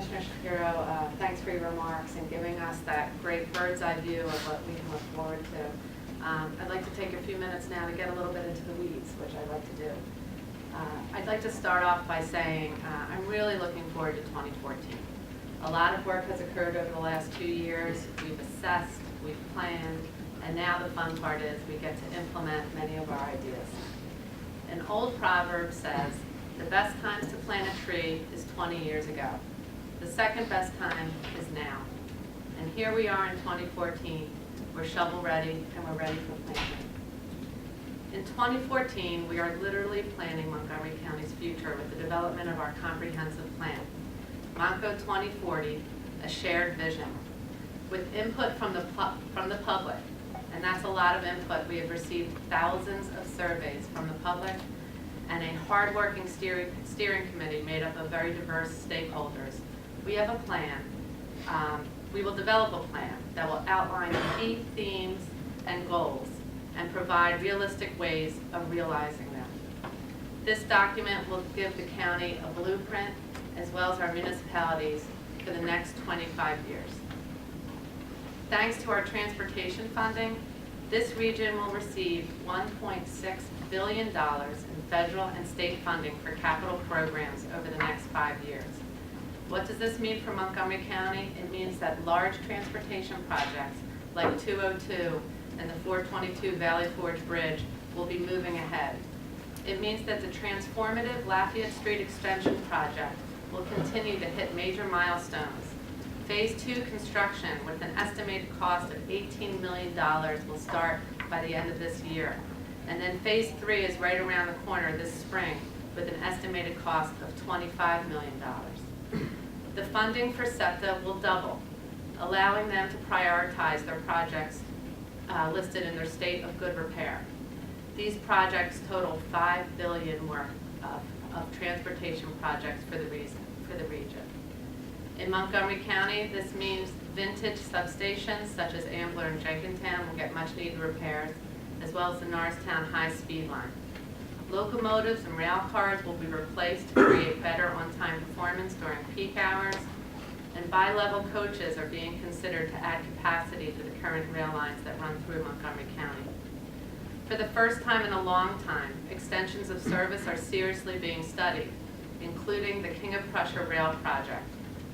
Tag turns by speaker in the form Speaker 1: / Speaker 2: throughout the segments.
Speaker 1: Commissioner Shapiro, thanks for your remarks and giving us that great bird's eye view of what we can look forward to. I'd like to take a few minutes now to get a little bit into the weeds, which I'd like to do. I'd like to start off by saying I'm really looking forward to 2014. A lot of work has occurred over the last 2 years. We've assessed, we've planned, and now the fun part is we get to implement many of our ideas. An old proverb says, the best times to plant a tree is 20 years ago. The second best time is now. And here we are in 2014. We're shovel ready and we're ready for planting. In 2014, we are literally planning Montgomery County's future with the development of our comprehensive plan, Monco 2040, a shared vision. With input from the public, and that's a lot of input. We have received thousands of surveys from the public and a hard-working steering committee made up of very diverse stakeholders. We have a plan. We will develop a plan that will outline key themes and goals and provide realistic ways of realizing them. This document will give the county a blueprint as well as our municipalities for the next 25 years. Thanks to our transportation funding, this region will receive $1.6 billion in federal and state funding for capital programs over the next 5 years. What does this mean for Montgomery County? It means that large transportation projects like 202 and the 422 Valley Forge Bridge will be moving ahead. It means that the transformative Lafayette Street Extension project will continue to hit major milestones. Phase 2 construction with an estimated cost of $18 million will start by the end of this year. And then Phase 3 is right around the corner this spring with an estimated cost of $25 million. The funding for SEPTA will double, allowing them to prioritize their projects listed in their state of good repair. These projects total $5 billion worth of transportation projects for the region. In Montgomery County, this means vintage substations such as Ambler and Jenkintown will get much needed repairs, as well as the Norristown high-speed line. Locomotives and rail cars will be replaced to create better on-time performance during peak hours, and bi-level coaches are being considered to add capacity to the current rail lines that run through Montgomery County. For the first time in a long time, extensions of service are seriously being studied, including the King of Prussia Rail Project,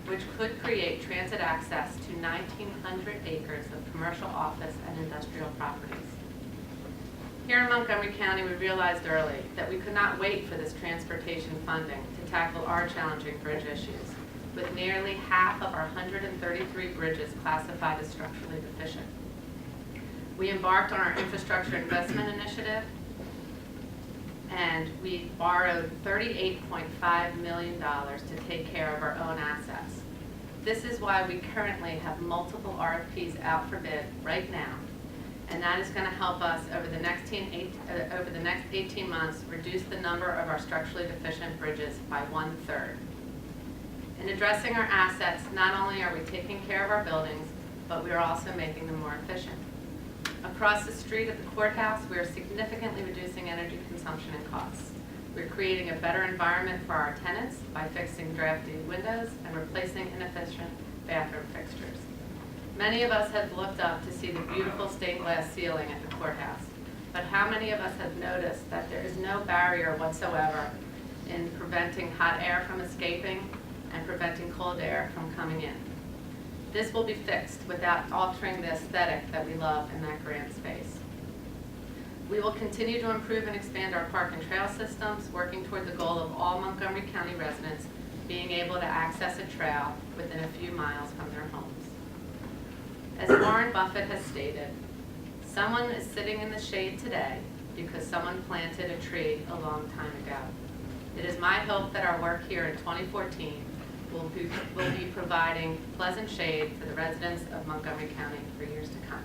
Speaker 1: which could create transit access to 1,900 acres of commercial office and industrial properties. Here in Montgomery County, we realized early that we could not wait for this transportation funding to tackle our challenging bridge issues, with nearly half of our 133 bridges classified as structurally deficient. We embarked on our infrastructure investment initiative, and we borrowed $38.5 million to take care of our own assets. This is why we currently have multiple RFPs out for bid right now, and that is going to help us over the next 18 months reduce the number of our structurally deficient bridges by 1/3. In addressing our assets, not only are we taking care of our buildings, but we are also making them more efficient. Across the street at the courthouse, we are significantly reducing energy consumption and costs. We're creating a better environment for our tenants by fixing drafty windows and replacing inefficient bathroom fixtures. Many of us have looked up to see the beautiful stained glass ceiling at the courthouse, but how many of us have noticed that there is no barrier whatsoever in preventing hot air from escaping and preventing cold air from coming in? This will be fixed without altering the aesthetic that we love in that grand space. We will continue to improve and expand our park and trail systems, working toward the goal of all Montgomery County residents being able to access a trail within a few miles from their homes. As Warren Buffett has stated, someone is sitting in the shade today because someone planted a tree a long time ago. It is my hope that our work here in 2014 will be providing pleasant shade for the residents of Montgomery County for years to come.